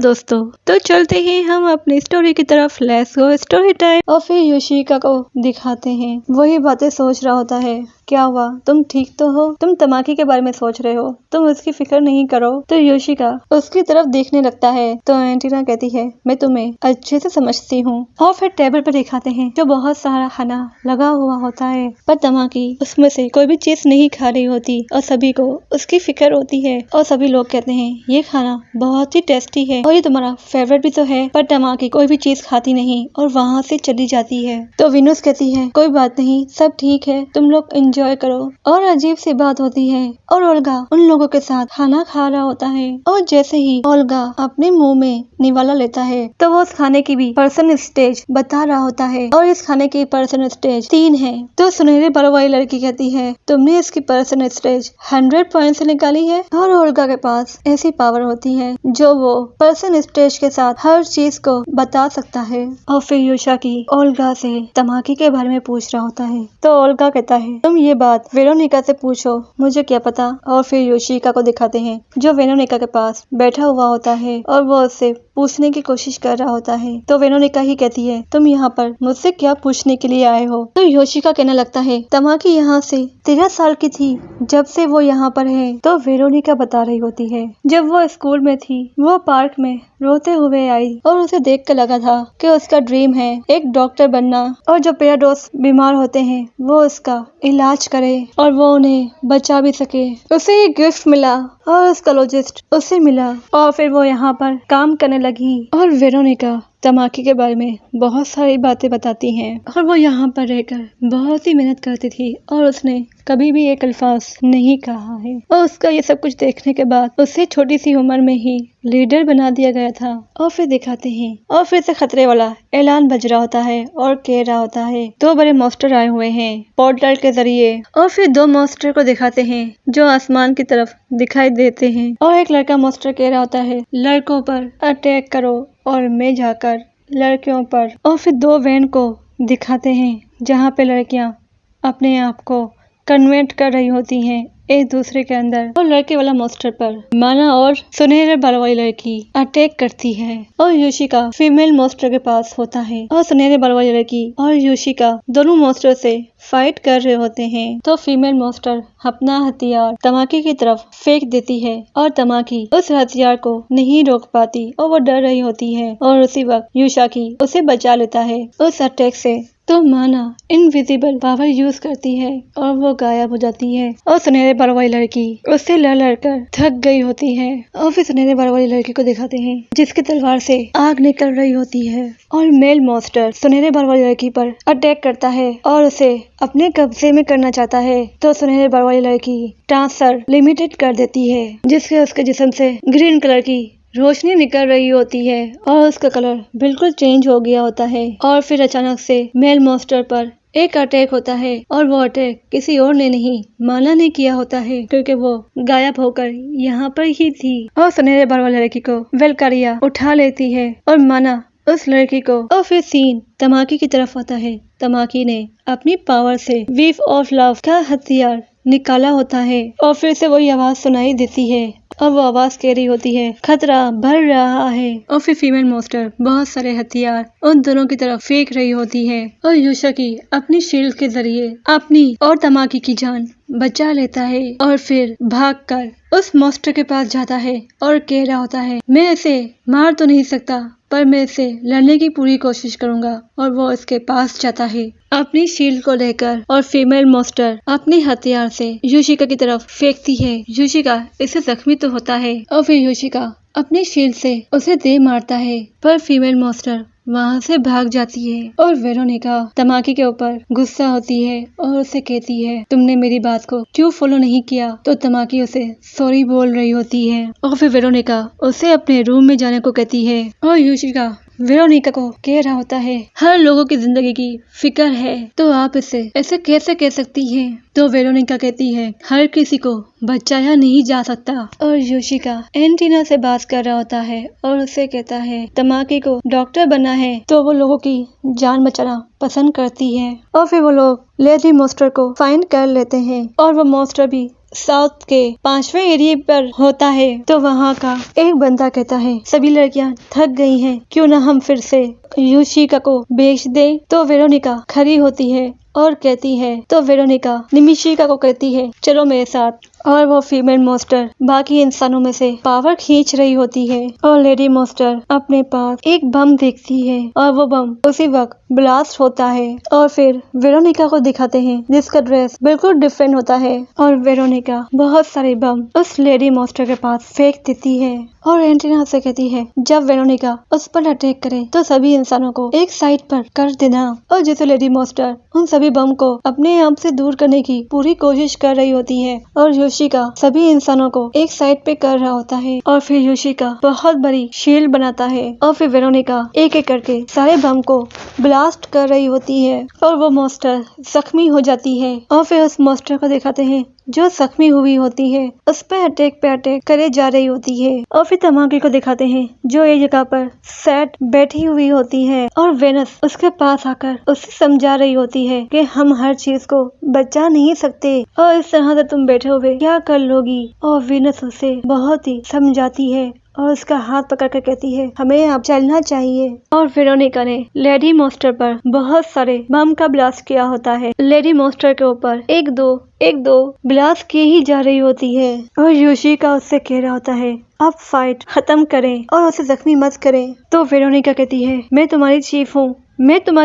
दोस्तों, तो चलते हैं हम अपनी स्टोरी की तरफ। Let's go story time. और फिर योशिका को दिखाते हैं, वही बातें सोच रहा होता है। क्या हुआ, तुम ठीक तो हो? तुम तमाकी के बारे में सोच रहे हो, तुम उसकी फिक्र नहीं करो। तो योशिका उसकी तरफ देखने लगता है तो एंटीना कहती है, मैं तुम्हें अच्छे से समझती हूँ। और फिर टेबल पर दिखाते हैं जो बहुत सारा खाना लगा हुआ होता है, पर तमाकी उसमें से कोई भी चीज नहीं खा रही होती और सभी को उसकी फिक्र होती है। और सभी लोग कहते हैं ये खाना बहुत ही टेस्टी है और ये तुम्हारा फेवरेट भी तो है, पर तमाकी कोई भी चीज खाती नहीं और वहाँ से चली जाती है। तो विनुस कहती है, कोई बात नहीं, सब ठीक है, तुम लोग एंजॉय करो। और अजीब सी बात होती है और ओल्गा उन लोगों के साथ खाना खा रहा होता है। और जैसे ही ओल्गा अपने मुंह में निवाला लेता है तो वो उस खाने की भी पर्सन स्टेज बता रहा होता है। और इस खाने की पर्सन स्टेज 3 है। तो सुनहरे बालों वाली लड़की कहती है, तुमने इसकी पर्सन स्टेज 100 पॉइंट से निकाली है। और ओल्गा के पास ऐसी पावर होती है जो वो पर्सन स्टेज के साथ हर चीज को बता सकता है। और फिर योशिका ओल्गा से तमाकी के बारे में पूछ रहा होता है। तो ओल्गा कहता है, तुम ये बात वेरोनिका से पूछो, मुझे क्या पता। और फिर योशिका को दिखाते हैं जो वेरोनिका के पास बैठा हुआ होता है और वो उससे पूछने की कोशिश कर रहा होता है। तो वेरोनिका ही कहती है, तुम यहाँ पर मुझसे क्या पूछने के लिए आए हो? तो योशिका कहने लगता है, तमाकी यहाँ से 13 साल की थी जब से वो यहाँ पर है। तो वेरोनिका बता रही होती है, जब वो स्कूल में थी वो पार्क में रोते हुए आई और उसे देख कर लगा था कि उसका ड्रीम है एक डॉक्टर बनना और जो पेराडोस बीमार होते हैं वो उसका इलाज करे और वो उन्हें बचा भी सके। उसे एक गिफ्ट मिला और उसकोलॉजिस्ट उसे मिला और फिर वो यहाँ पर काम करने लगी। और वेरोनिका तमाकी के बारे में बहुत सारी बातें बताती हैं और वो यहाँ पर रहकर बहुत ही मेहनत करती थी और उसने कभी भी एक अल्फाज नहीं कहा है। और उसका ये सब कुछ देखने के बाद उसे छोटी सी उम्र में ही लीडर बना दिया गया था। और फिर दिखाते हैं और फिर से खतरे वाला ऐलान बज रहा होता है और कह रहा होता है, 2 बड़े मॉन्स्टर आए हुए हैं पोर्टल के जरिए। और फिर 2 मॉन्स्टर को दिखाते हैं जो आसमान की तरफ दिखाई देते हैं। और एक लड़का मॉन्स्टर कह रहा होता है, लड़कों पर अटैक करो और मैं जाकर लड़कियों पर। और फिर 2 वैन को दिखाते हैं जहाँ पे लड़कियाँ अपने आप को कन्वर्ट कर रही होती हैं एक दूसरे के अंदर। और लड़के वाला मॉन्स्टर पर माना और सुनहरे बालों वाली लड़की अटैक करती है और योशिका फीमेल मॉन्स्टर के पास होता है और सुनहरे बालों वाली लड़की और योशिका दोनों मॉन्स्टर से फाइट कर रहे होते हैं। तो फीमेल मॉन्स्टर अपना हथियार तमाकी की तरफ फेंक देती है और तमाकी उस हथियार को नहीं रोक पाती और वो डर रही होती है। और उसी वक्त योशिका उसे बचा लेता है उस अटैक से। तो माना इनविजिबल पावर यूज करती है और वो गायब हो जाती है और सुनहरे बालों वाली लड़की उससे लड़ कर थक गई होती है। और फिर सुनहरे बालों वाली लड़की को दिखाते हैं जिसकी तलवार से आग निकल रही होती है और मेल मॉन्स्टर सुनहरे बालों वाली लड़की पर अटैक करता है और उसे अपने कब्जे में करना चाहता है। तो सुनहरे बालों वाली लड़की ट्रांसफर लिमिटेड कर देती है जिससे उसके जिस्म से ग्रीन कलर की रोशनी निकल रही होती है और उसका कलर बिल्कुल चेंज हो गया होता है। और फिर अचानक से मेल मॉन्स्टर पर एक अटैक होता है और वो अटैक किसी और ने नहीं माना ने किया होता है क्योंकि वो गायब होकर यहाँ पर ही थी। और सुनहरे बालों वाली लड़की को वेलकारिया उठा लेती है और माना उस लड़की को। और फिर सीन तमाकी की तरफ आता है। तमाकी ने अपनी पावर से वीव ऑफ लव का हथियार निकाला होता है और फिर से वही आवाज सुनाई देती है और वो आवाज कह रही होती है, खतरा बढ़ रहा है। और फिर फीमेल मॉन्स्टर बहुत सारे हथियार उन दोनों की तरफ फेंक रही होती है और योशिका अपनी शील्ड के जरिए अपनी और तमाकी की जान बचा लेता है और फिर भागकर उस मॉन्स्टर के पास जाता है और कह रहा होता है, मैं इसे मार तो नहीं सकता पर मैं इसे लड़ने की पूरी कोशिश करूंगा। और वो इसके पास जाता है अपनी शील्ड को लेकर और फीमेल मॉन्स्टर अपने हथियार से योशिका की तरफ फेंकती है। योशिका इससे जख्मी तो होता है और फिर योशिका अपनी शील्ड से उसे दे मारता है पर फीमेल मॉन्स्टर वहाँ से भाग जाती है। और वेरोनिका तमाकी के ऊपर गुस्सा होती है और उसे कहती है, तुमने मेरी बात को क्यों फॉलो नहीं किया? तो तमाकी उसे सॉरी बोल रही होती है और फिर वेरोनिका उसे अपने रूम में जाने को कहती है और योशिका वेरोनिका को कह रहा होता है, हर लोगों की जिंदगी की फिक्र है तो आप इसे ऐसे कैसे कह सकती हैं? तो वेरोनिका कहती है, हर किसी को बचाया नहीं जा सकता। और योशिका एंटीना से बात कर रहा होता है और उसे कहता है, तमाकी को डॉक्टर बनना है तो वो लोगों की जान बचाना पसंद करती है। और फिर वो लोग लेडी मॉन्स्टर को फाइंड कर लेते हैं और वो मॉन्स्टर भी साउथ के 5वें एरिया पर होता है तो वहाँ का एक बंदा कहता है सभी लड़कियाँ थक गई हैं, क्यों ना हम फिर से योशिका को बेच दें। तो वेरोनिका खड़ी होती है और कहती है, तो वेरोनिका निमिशिका को कहती है चलो मेरे साथ। और वो फीमेल मॉन्स्टर बाकी इंसानों में से पावर खींच रही होती है और लेडी मॉन्स्टर अपने पास एक बम देखती है और वो बम उसी वक्त ब्लास्ट होता है और फिर वेरोनिका को दिखाते हैं जिसका ड्रेस बिल्कुल डिफरेंट होता है और वेरोनिका बहुत सारे बम उस लेडी मॉन्स्टर के पास फेंक देती है और एंटीना से कहती है जब वेरोनिका उस पर अटैक करे तो सभी इंसानों को एक साइड पर कर देना। और जैसे लेडी मॉन्स्टर उन सभी बम को अपने आप से दूर करने की पूरी कोशिश कर रही होती है और योशिका सभी इंसानों को एक साइड पे कर रहा होता है और फिर योशिका बहुत बड़ी शील्ड बनाता है और फिर वेरोनिका एक एक करके सारे बम को ब्लास्ट कर रही होती है और वो मॉन्स्टर जख्मी हो जाती है और फिर उस मॉन्स्टर को दिखाते हैं जो जख्मी हुई होती है उस पे अटैक करे जा रही होती है और फिर तमाकी को दिखाते हैं जो एक जगह पर सैड बैठी हुई होती है और वेनस उसके पास आकर उसे समझा रही होती है कि हम हर चीज को बचा नहीं सकते और इस तरह से तुम बैठे हुए क्या कर लोगी। और वेनस उसे बहुत ही समझाती है और उसका हाथ पकड़ कर कहती है हमें अब चलना चाहिए। और वेरोनिका ने लेडी मॉन्स्टर पर बहुत सारे बम का ब्लास्ट किया होता है। लेडी मॉन्स्टर के ऊपर एक दो ब्लास्ट किए ही जा रही होती है और योशिका उससे कह रहा होता है अब फाइट खत्म करें और उसे जख्मी मत करें। तो वेरोनिका कहती है मैं तुम्हारी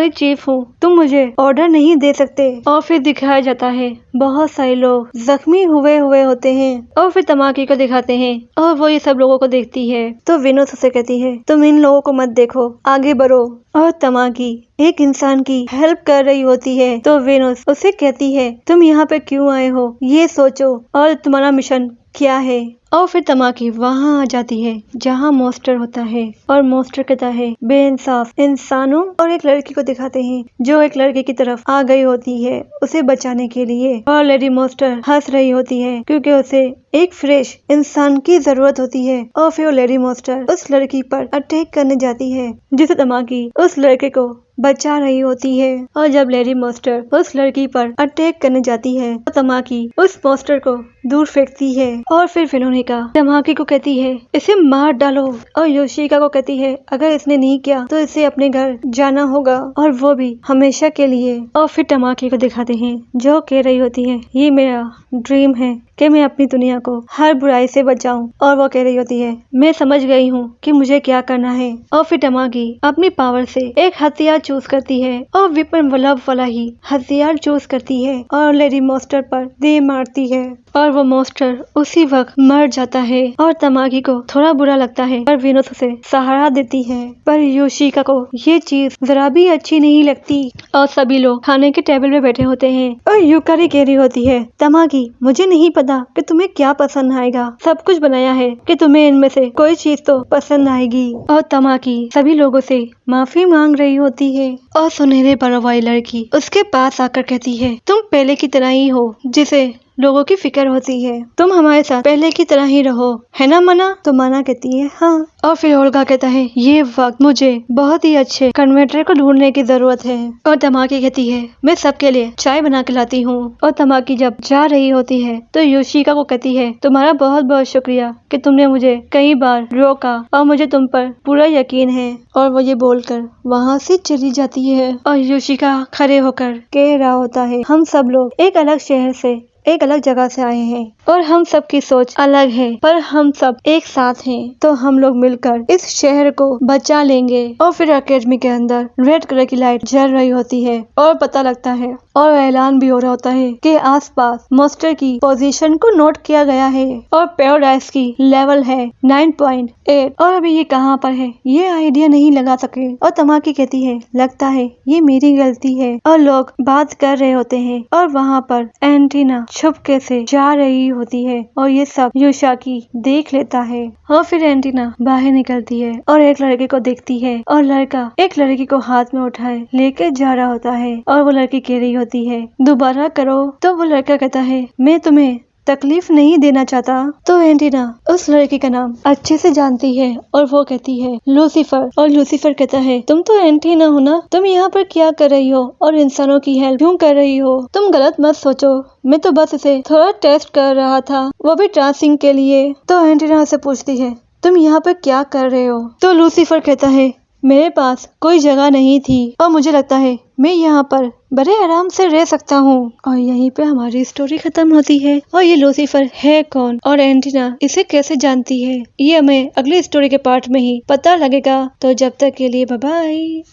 चीफ हूँ, तुम मुझे ऑर्डर नहीं दे सकते। और फिर दिखाया जाता है बहुत सारे लोग जख्मी हुए होते हैं और फिर तमाकी को दिखाते हैं और वो ये सब लोगों को देखती है तो वेनस उसे कहती है तुम इन लोगों को मत देखो, आगे बढ़ो। और तमाकी एक इंसान की हेल्प कर रही होती है तो वेनस उसे कहती है तुम यहाँ पे क्यों आए हो ये सोचो और तुम्हारा मिशन क्या है। और फिर तमाकी वहाँ आ जाती है जहाँ मॉन्स्टर होता है और मॉन्स्टर कहता है बेइंसाफ इंसानों और एक लड़की को दिखाते हैं जो एक लड़के की तरफ आ गई होती है उसे बचाने के लिए और लेडी मॉन्स्टर हंस रही होती है क्योंकि उसे एक फ्रेश इंसान की जरूरत होती है। और फिर लेडी मॉन्स्टर उस लड़की पर अटैक करने जाती है जिसे तमाकी उस लड़के को बचा रही होती है। और जब लेडी मॉन्स्टर उस लड़की पर अटैक करने जाती है तो तमाकी उस मॉन्स्टर को दूर फेंकती है और फिर वेरोनिका तमाकी को कहती है इसे मार डालो और योशिका को कहती है अगर इसने नहीं किया तो इसे अपने घर जाना होगा और वो भी हमेशा के लिए। और फिर तमाकी को दिखाते हैं जो कह रही होती है ये मेरा ड्रीम है कि मैं अपनी दुनिया को हर बुराई से बचाऊं। और वो कह रही होती है मैं समझ गई हूँ कि मुझे क्या करना है। और फिर तमाकी अपनी पावर से एक हथियार चूज करती है और विपन वल्लभ वाला ही हथियार चूज करती है और लेडी मॉन्स्टर पर दे मारती है और वो मॉन्स्टर उसी वक्त मर जाता है। और तमाकी को थोड़ा बुरा लगता है पर वेनस उसे सहारा देती है पर योशिका को ये चीज जरा भी अच्छी नहीं लगती और सभी लोग खाने के टेबल पे बैठे होते हैं और यूकारी कह रही होती है तमाकी मुझे नहीं पता कि तुम्हें क्या पसंद आएगा, सब कुछ बनाया है कि तुम्हें इनमें से कोई चीज तो पसंद आएगी। और तमाकी सभी लोगों से माफी मांग रही होती है और सुनहरे बालों वाली लड़की उसके पास आकर कहती है तुम पहले की तरह ही हो जिसे लोगों की फिक्र होती है, तुम हमारे साथ पहले की तरह ही रहो है ना मना। तो मना कहती है हाँ। और फिर ओल्गा कहता है ये वक्त मुझे बहुत ही अच्छे कन्वर्टर को ढूंढने की जरूरत है। और तमाकी कहती है मैं सबके लिए चाय बना के लाती हूँ। और तमाकी जब जा रही होती है तो योशिका को कहती है तुम्हारा बहुत बहुत शुक्रिया कि तुमने मुझे कई बार रोका और मुझे तुम पर पूरा यकीन है। और वो ये बोलकर वहाँ से चली जाती है और योशिका खड़े होकर कह रहा होता है हम सब लोग एक अलग शहर से एक अलग जगह से आए हैं और हम सब की सोच अलग है पर हम सब एक साथ हैं तो हम लोग मिलकर इस शहर को बचा लेंगे। और फिर अकेडमी के अंदर रेड कलर की लाइट जल रही होती है और पता लगता है और ऐलान भी हो रहा होता है कि आसपास मॉन्स्टर की पोजीशन को नोट किया गया है और पैराडाइज की लेवल है 9.8 और अभी ये कहाँ पर है ये आइडिया नहीं लगा सके। और तमाकी कहती है लगता है ये मेरी गलती है। और लोग बात कर रहे होते हैं और वहाँ पर एंटीना छुपके से जा रही होती है और ये सब योशिका देख लेता है। और फिर एंटीना बाहर निकलती है और एक लड़के को देखती है और लड़का एक लड़की को हाथ में उठाए लेके जा रहा होता है और वो लड़की कह रही होती है दोबारा करो। तो वो लड़का कहता है मैं तुम्हें तकलीफ नहीं देना चाहता। तो एंटीना उस लड़की का नाम अच्छे से जानती है और वो कहती है लूसीफर। और लूसीफर कहता है तुम तो एंटीना हो ना, तुम यहाँ पर क्या कर रही हो और इंसानों की हेल्प क्यों कर रही हो? तुम गलत मत सोचो, मैं तो बस इसे थोड़ा टेस्ट कर रहा था, वो भी ट्रांसिंग के लिए। तो एंटीना से पूछती है तुम यहाँ पर क्या कर रहे हो? तो लूसीफर कहता है मेरे पास कोई जगह नहीं थी और मुझे लगता है मैं यहाँ पर बड़े आराम से रह सकता हूँ। और यहीं पे हमारी स्टोरी खत्म होती है। और ये लूसीफर है कौन और एंटीना इसे कैसे जानती है, ये हमें अगली स्टोरी के पार्ट में ही पता लगेगा। तो जब तक के लिए बाय बाय।